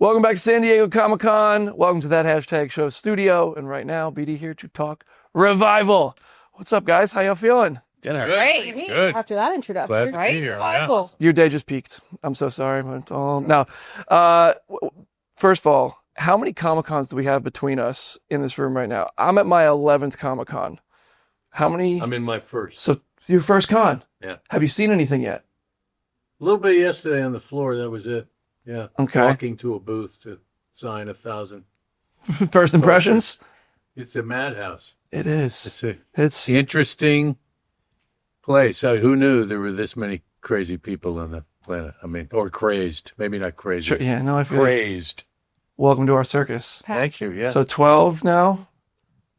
Welcome back to San Diego Comic-Con. Welcome to that hashtag show studio. And right now, BD here to talk Revival. What's up, guys? How y'all feeling? Great. Good. After that introduction, Glad to right? be here. Revival. Your day just peaked. I'm so sorry. But now, first of all, how many Comic-Cons do we have between us in this room right now? I'm at my 11th Comic-Con. How many? I'm in my first. So your first con? Yeah. Have you seen anything yet? A little bit yesterday on the floor. That was it. Yeah. Okay. Walking to a booth to sign 1,000. First impressions? It's a madhouse. It is. It's an interesting place. So who knew there were this many crazy people on the planet? I mean, or crazed. Maybe not crazy. Sure, yeah, no, I feel crazed. Welcome to our circus. Thank you. Yeah. So 12 now?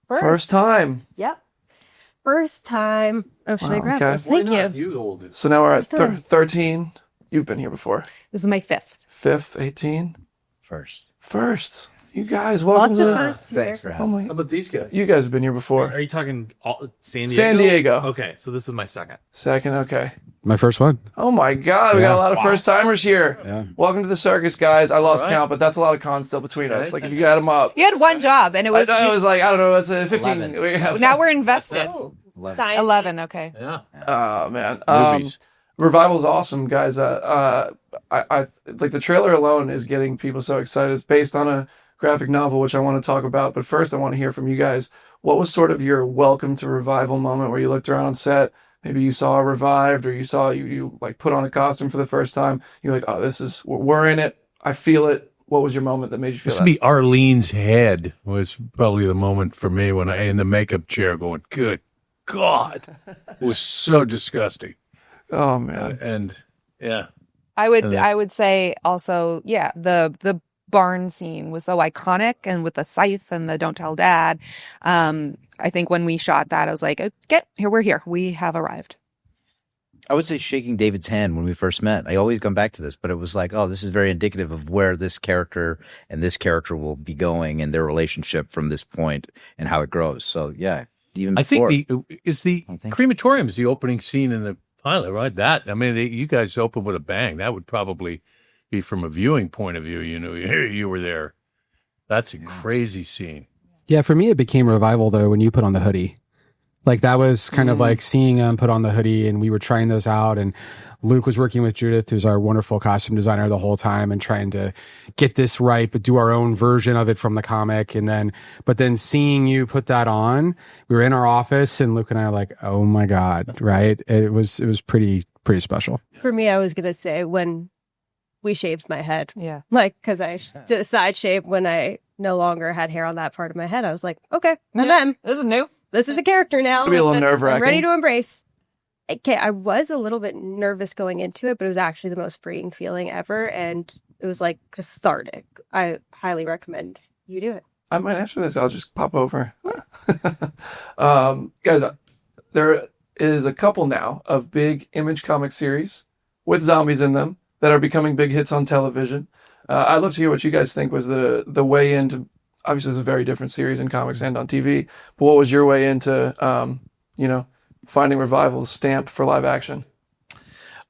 First time. Yep. First time. Oh, should I grab okay. this? Thank you. You hold it. So now we're at First time. 13. You've been here before. This is my fifth. 5th, 18. First. You guys, welcome Lots to of the... firsts here. Thanks for Oh having me. my... How about these guys? You guys have been here before. Are you talking San Diego? San Diego. Okay, so this is my second. Second, okay. My first one. Oh my God, we got a lot of first timers here. Yeah. Welcome to the circus, guys. I lost All right. count, but that's a lot of cons still between us. Okay. Like if you add them up. You had one job, and it was. I was like, I don't know, it's a 15. 11. We have- now we're invested. Science. 11. Okay. Yeah. Oh man. Newbies. Revival's awesome, guys. I like the trailer alone is getting people so excited. It's based on a graphic novel, which I want to talk about. But first, I want to hear from you guys. What was sort of your welcome to Revival moment where you looked around on set? Maybe you saw Revived, or you saw you like put on a costume for the first time. You're like, oh, this is we're in it. I feel it. What was your moment that made you feel This that? to be Arlene's head was probably the moment for me when I in the makeup chair going, good God. It was so disgusting. Oh man. And yeah. I would say also, yeah, the barn scene was so iconic, and with the scythe and the "Don't Tell Dad." I think when we shot that, I was like, okay, we're here. We have arrived. I would say shaking David's hand when we first met. I always come back to this, but it was like, oh, this is very indicative of where this character and this character will be going and their relationship from this point and how it grows. So yeah, even I before. think the crematorium is the opening scene in the pilot, right? That, I mean, you guys open with a bang. That would probably be from a viewing point of view. You know, you were there. That's a crazy scene. Yeah, for me, it became Revival, though, when you put on the hoodie. Like, that was kind of like seeing him put on the hoodie, and we were trying those out, and Luke was working with Judith, who's our wonderful costume designer, the whole time, and trying to get this right, but do our own version of it from the comic. But then seeing you put that on, we were in our office, and Luke and I are like, oh my God, right? It was pretty special. For me, I was going to say when we shaved my head. Yeah. Like, because I did a side shave when I no longer had hair on that part of my head. I was like, okay, This is new. this is a character now. It'll be a little that nerve-wracking. I'm ready to embrace. Okay, I was a little bit nervous going into it, but it was actually the most freeing feeling ever, and it was like cathartic. I highly recommend you do it. I might after this. I'll just pop over. Guys, there is a couple now of big Image comic series with zombies in them that are becoming big hits on television. I'd love to hear what you guys think was the way into. Obviously, it's a very different series in comics and on TV. But what was your way into, finding Revival stamped for live action?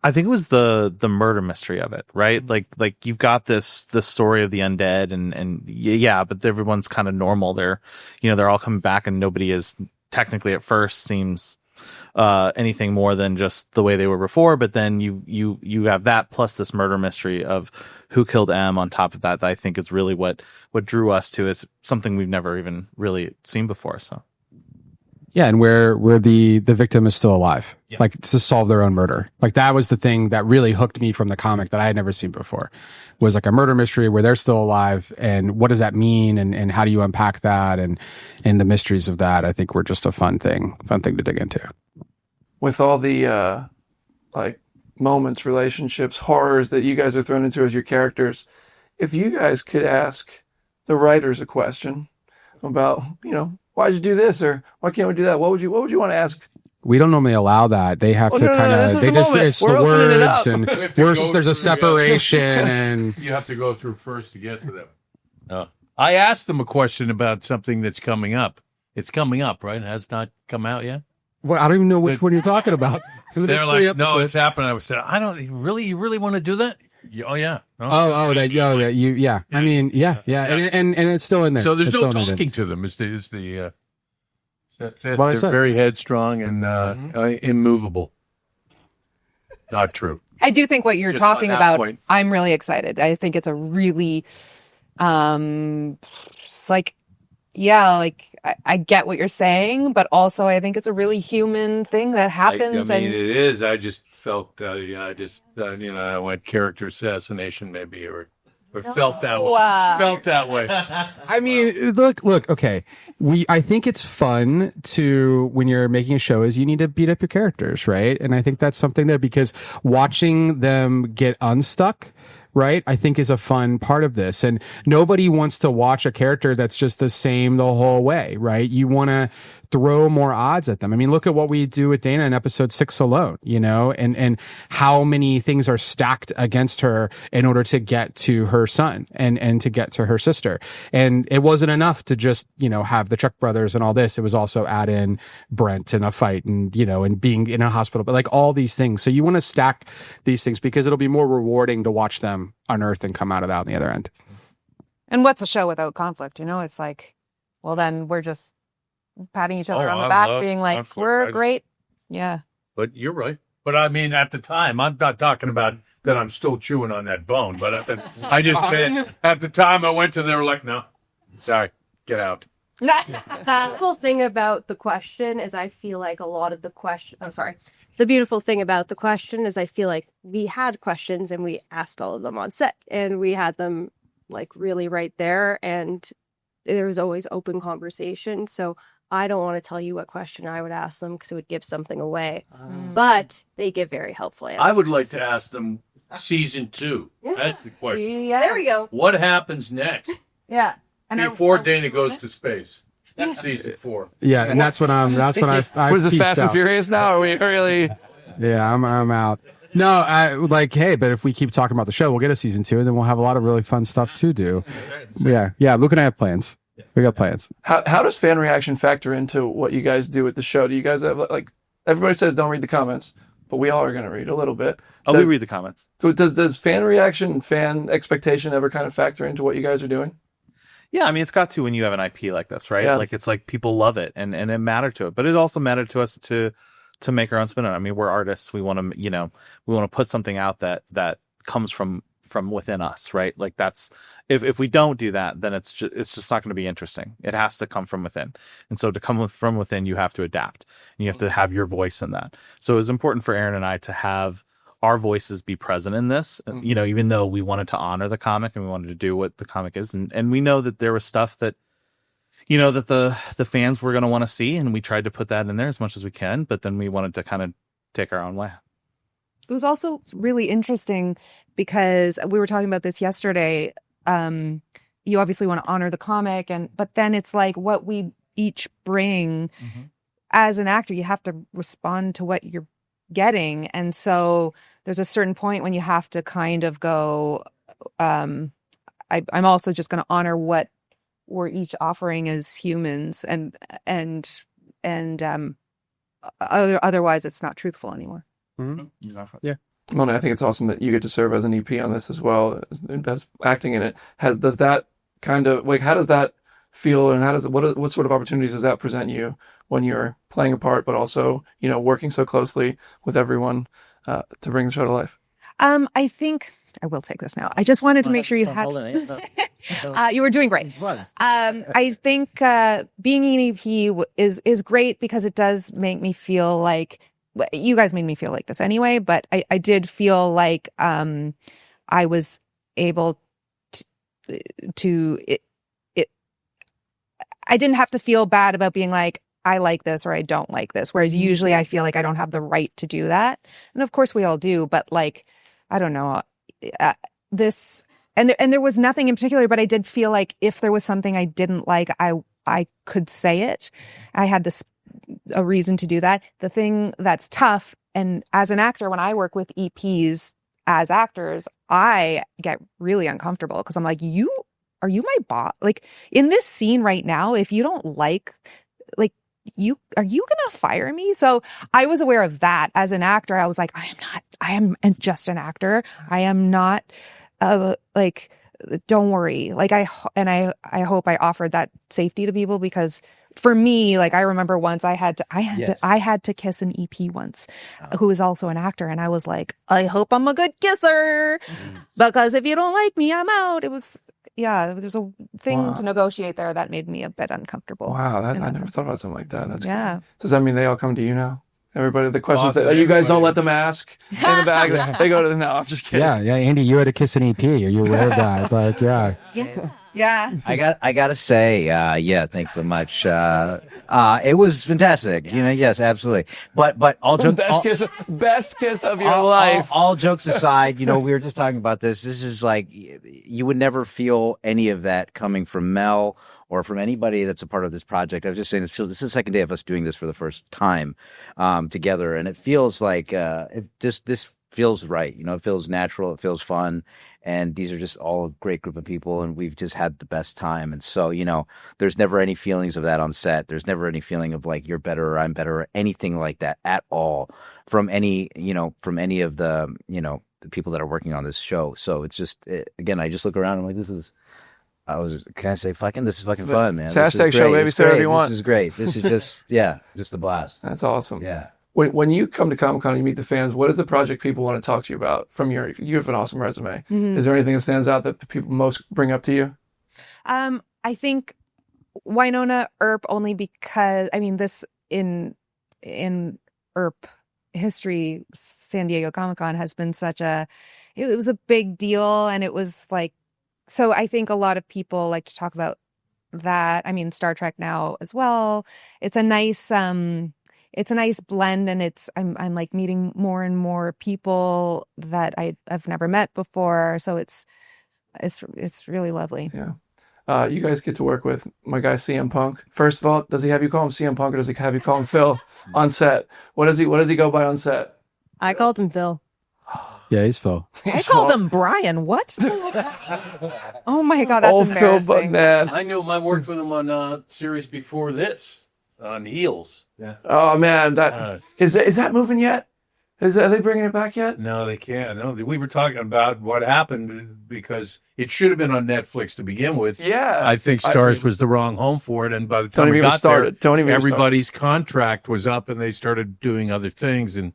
I think it was the murder mystery of it, right? Like you've got the story of the undead and yeah, but everyone's kind of normal. They're all coming back, and nobody is technically at first seems anything more than just the way they were before. But then you have that plus this murder mystery of who killed M on top of that I think is really what drew us to is something we've never even really seen before. So Yeah, and where the victim is still alive, like to solve their own murder. Like that was the thing that really hooked me from the comic that I had never seen before. Was like a murder mystery where they're still alive, and what does that mean, and how do you unpack that, and the mysteries of that. I think were just a fun thing to dig into. With all the moments, relationships, horrors that you guys are thrown into as your characters, if you guys could ask the writers a question about, why'd you do this, or why can't we do that? What would you want to ask? We don't normally allow that. They have to kind of. They just it's the words, and there's a separation, and you have to go through first to get to them. I asked them a question about something that's coming up. It's coming up, right? It has not come out yet. well, I don't even know which one you're talking about. They're like, no, it's happening. I said, I don't really. You really want to do that? Oh yeah. Yeah. I mean, yeah. And it's still in there. So there's It's no still in there. talking to them. That's it. What I They're said. very headstrong and immovable. Not true. I do think what you're Just on talking that about, point. I'm really excited. I think it's a really, it's like, yeah, like I get what you're saying, but also I think it's a really human thing that happens. I mean, it is. I just felt, I went character assassination maybe, or felt that way. Felt that way. I mean, look, okay. I think it's fun to, when you're making a show, is you need to beat up your characters, right? And I think that's something that, because watching them get unstuck, right, I think is a fun part of this. And nobody wants to watch a character that's just the same the whole way, right? You want to throw more odds at them. I mean, look at what we do with Dana in episode 6 alone, and how many things are stacked against her in order to get to her son and to get to her sister. And it wasn't enough to just, have the Chuck brothers and all this. It was also add in Brent in a fight and, and being in a hospital, but like all these things. So you want to stack these things because it'll be more rewarding to watch them unearth and come out of that on the other end. And what's a show without conflict? It's like, well, then we're just patting each other on the back, being like, conflict. we're great. Yeah. But you're right. But I mean, at the time, I'm not talking about that I'm still chewing on that bone, but at the time I went to, they were like, no, sorry, get out. The cool thing about the question is I feel like a lot of the question, the beautiful thing about the question is I feel like we had questions and we asked all of them on set and we had them like really right there and there was always open conversation. So I don't want to tell you what question I would ask them because it would give something away, but they give very helpful answers. I would like to ask them season 2. Yeah. That's the question. Yeah. There we go. What happens next Yeah. And before Dana goes to space? That's season 4. Yeah. And that's when I What is this, Fast and Furious now? Are we really? Yeah, I'm out. No, I like, hey, but if we keep talking about the show, we'll get a season 2 and then we'll have a lot of really fun stuff to do. Yeah. Luke and I have plans. We got plans. How does fan reaction factor into what you guys do with the show? Do you guys have, like, everybody says don't read the comments, but we all are going to read a little bit. We read the comments. So does fan reaction, fan expectation ever kind of factor into what you guys are doing? Yeah, I mean, it's got to when you have an IP like this, right? Yeah. Like, it's like people love it and it mattered to it. But it also mattered to us to make our own spin on it. I mean, we're artists. We want to, we want to put something out that comes from within us, right? Like that's, if we don't do that, then it's just not going to be interesting. It has to come from within. And so to come from within, you have to adapt and you have to have your voice in that. So it was important for Aaron and I to have our voices be present in this, even though we wanted to honor the comic and we wanted to do what the comic is. And we know that there was stuff that, that the fans were going to want to see. And we tried to put that in there as much as we can, but then we wanted to kind of take our own way. It was also really interesting because we were talking about this yesterday. You obviously want to honor the comic, but then it's like what we each bring as an actor. You have to respond to what you're getting, and so there's a certain point when you have to kind of go. I'm also just going to honor what we're each offering as humans, and otherwise, it's not truthful anymore. Exactly. Yeah. Mona, I think it's awesome that you get to serve as an EP on this as well, as acting in it. Does that kind of, like, how does that feel, and what sort of opportunities does that present you when you're playing a part, but also, working so closely with everyone to bring the show to life? I think I will take this now. I just wanted to make sure you had. You were doing great. I think being an EP is great because it does make me feel like. You guys made me feel like this anyway, but I did feel like I was able to I didn't have to feel bad about being like, I like this or I don't like this. Whereas usually I feel like I don't have the right to do that. And of course we all do, but like, I don't know, this, and there was nothing in particular, but I did feel like if there was something I didn't like, I could say it. I had a reason to do that. The thing that's tough, and as an actor, when I work with EPs as actors, I get really uncomfortable because I'm like, are you my boss? Like in this scene right now, if you don't like are you gonna fire me? So I was aware of that as an actor. I was like, I am just an actor. I am not like, don't worry. Like I hope I offered that safety to people, because for me, like, I remember once I had to kiss an EP once who is also an actor. And I was like, I hope I'm a good kisser, because if you don't like me, I'm out. It was, there's a thing to negotiate there that made me a bit uncomfortable. Wow. I never thought about something like that. That's yeah. Cool. Does that mean they all come to you now? Everybody, the questions that you guys don't let them ask in the bag. They go to the, no, I'm just kidding. Yeah. Andy, you had to kiss an EP. Are you aware of that? Like, Yeah. I gotta say, thanks so much. It was fantastic. Yes, absolutely. But all jokes, best kiss of your life. All jokes aside, we were just talking about this. This is like, you would never feel any of that coming from Mel or from anybody that's a part of this project. I was just saying, this is the second day of us doing this for the first time together, and it feels like this feels right. It feels natural. It feels fun. And these are just all a great group of people, and we've just had the best time. And so, there's never any feelings of that on set. There's never any feeling of like, you're better or I'm better or anything like that at all from any of the, the people that are working on this show. So it's just, again, I just look around and I'm like, can I say fucking? This is fucking fun, man. It's hashtag show, baby, say whatever you want. This is great. This is just, just a blast. That's awesome. Yeah. When you come to Comic-Con and you meet the fans, what is the project people want to talk to you about you have an awesome resume. Mm-hmm. Is there anything that stands out that the people most bring up to you? I think Winona Earp, only because, this in Earp history, San Diego Comic-Con has been it was a big deal, and it was like, so I think a lot of people like to talk about that. Star Trek now as well. It's a nice blend, and I'm like meeting more and more people that I've never met before. So it's really lovely. Yeah. You guys get to work with my guy CM Punk. First of all, does he have you call him CM Punk, or does he have you call him Phil on set? What does he go by on set? I called him Phil. Yeah, he's Phil. I called him Brian. What? Oh my God, that's embarrassing. Phil, man. I knew him. I worked with him on a series before this on Heels. Yeah. Oh man, is that moving yet? Are they bringing it back yet? No, they can't. No, we were talking about what happened because it should have been on Netflix to begin with. Yeah, I think Starz was the wrong home for it, and by the time we got there, everybody's contract was up, and they started doing other things, and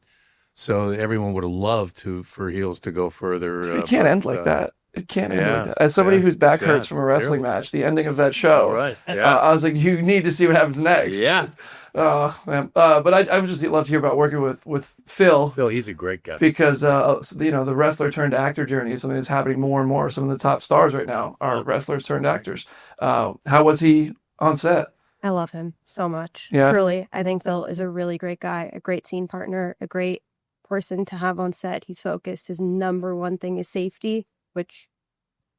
so everyone would have loved for Heels to go further. It can't end like that. It can't end like that. As somebody whose back hurts from a wrestling match, the ending of that show, right? Yeah. I was like, you need to see what happens next. Yeah. Man. But I would just love to hear about working with Phil. Phil, he's a great guy. Because the wrestler turned actor journey is something that's happening more and more. Some of the top stars right now are wrestlers turned actors. How was he on set? I love him so much. Yeah. Truly. I think Phil is a really great guy, a great scene partner, a great person to have on set. He's focused. His number one thing is safety, which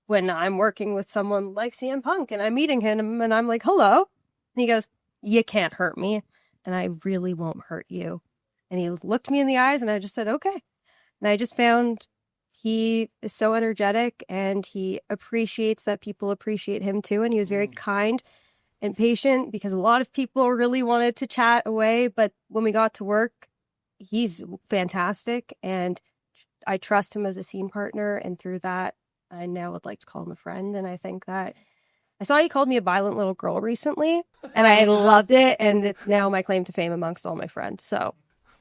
when I'm working with someone like CM Punk and I'm meeting him and I'm like, hello, and he goes, you can't hurt me, and I really won't hurt you. And he looked me in the eyes, and I just said, okay. And I just found he is so energetic, and he appreciates that people appreciate him too. And he was very kind and patient, because a lot of people really wanted to chat away. But when we got to work, he's fantastic, and I trust him as a scene partner. And through that, I now would like to call him a friend. And I think that I saw he called me a violent little girl recently, and I loved it. And it's now my claim to fame amongst all my friends. So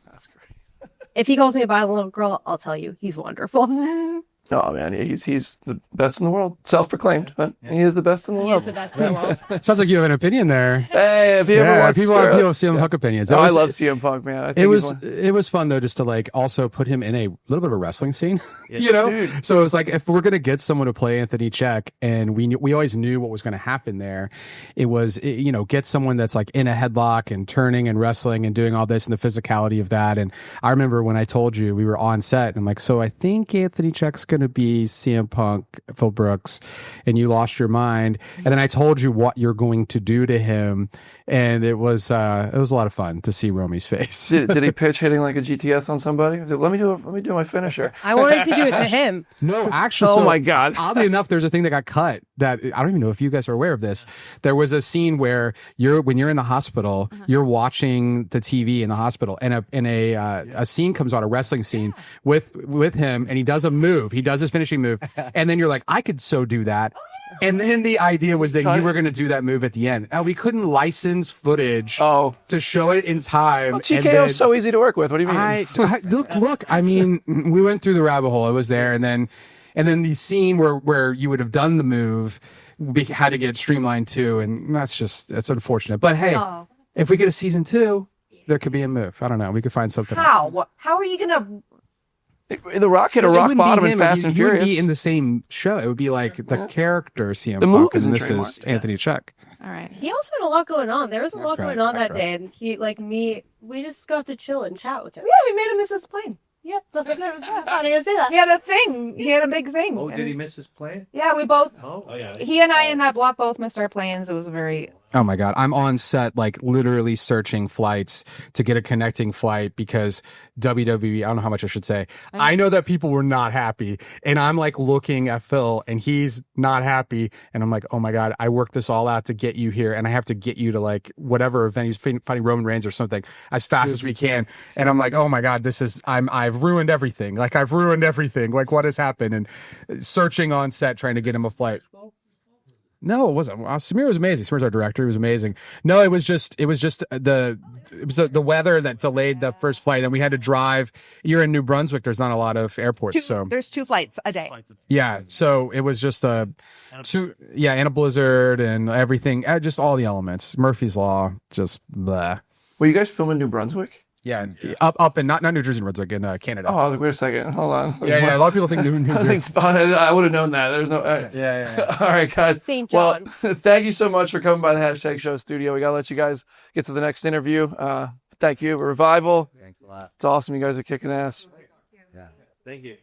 That's great. If he calls me a violent little girl, I'll tell you, he's wonderful. Oh man, he's the best in the world, self-proclaimed, but he is the best in the world. He is the best in the world. Sounds like you have an opinion there. Hey, if he ever wants people have CM Punk opinions. I love CM Punk, man. I think it was fun though, just to like also put him in a little bit of a wrestling scene, Dude. So it was like, if we're gonna get someone to play Anthony Check, and we always knew what was going to happen there, it was get someone that's like in a headlock and turning and wrestling and doing all this and the physicality of that. And I remember when I told you we were on set, and I'm like, so I think Anthony Check's going to be CM Punk, Phil Brooks, and you lost your mind. And then I told you what you're going to do to him, And it was a lot of fun to see Romy's face. Did he pitch hitting like a GTS on somebody? He said, let me do my finisher. I wanted to do it to him. No, actually. Oh my God. Oddly enough, there's a thing that got cut that I don't even know if you guys are aware of this. There was a scene where when you're in the hospital, you're watching the TV in the hospital, and a scene comes on, a wrestling scene with him, and he does a move. He does his finishing move, and then you're like, I could so do that. And then the idea was that you were going to do that move at the end. Now, we couldn't license footage to show it in time. Well, TKO is so easy to work with. What do you mean? Look, I mean, we went through the rabbit hole. It was there. And then the scene where you would have done the move had to get streamlined too. And that's unfortunate. But hey, if we get a season 2, there could be a move. I don't know. We could find something. How are you going to... The Rock hit a rock bottom in Fast and Furious. It would be in the same show. It would be like the character CM The Punk, move and isn't this trademarked. is Anthony Chuck. All right. He also had a lot going on. There was a lot going on that right. day, and we just got to chill and chat with him. Yeah, we made him miss his plane. Yeah, that was funny to say that. He had a thing. He had a big thing. Oh, did he miss his plane? Yeah, we both. Oh, yeah. He and I in that block both missed our planes. It was very... Oh my God. I'm on set, like literally searching flights to get a connecting flight because WWE, I don't know how much I should say. I know that people were not happy, and I'm like looking at Phil and he's not happy. And I'm like, oh my God, I worked this all out to get you here, and I have to get you to like whatever event he's fighting Roman Reigns or something as fast as we can. And I'm like, oh my God, I've ruined everything. Like I've ruined everything. Like what has happened? And searching on set, trying to get him a flight. No, it wasn't. Samir was amazing. Samir's our director. He was amazing. No, it was just the weather that delayed the first flight, and we had to drive. You're in New Brunswick. There's not a lot of airports, There's 2 flights a day. yeah. So it was just and a blizzard and everything, just all the elements. Murphy's Law, just blah. Were you guys filming New Brunswick? Yeah, up in not New Jersey, New Brunswick, in Canada. Oh, I was like, wait a second. Hold on. Yeah. A lot of people think New Jersey. I would have known that. There's no. Yeah. All right, guys. St. John. Well, thank you so much for coming by the Hashtag Show studio. We got to let you guys get to the next interview. Thank you. Revival. Thanks a lot. It's awesome. You guys are kicking ass. Thank you.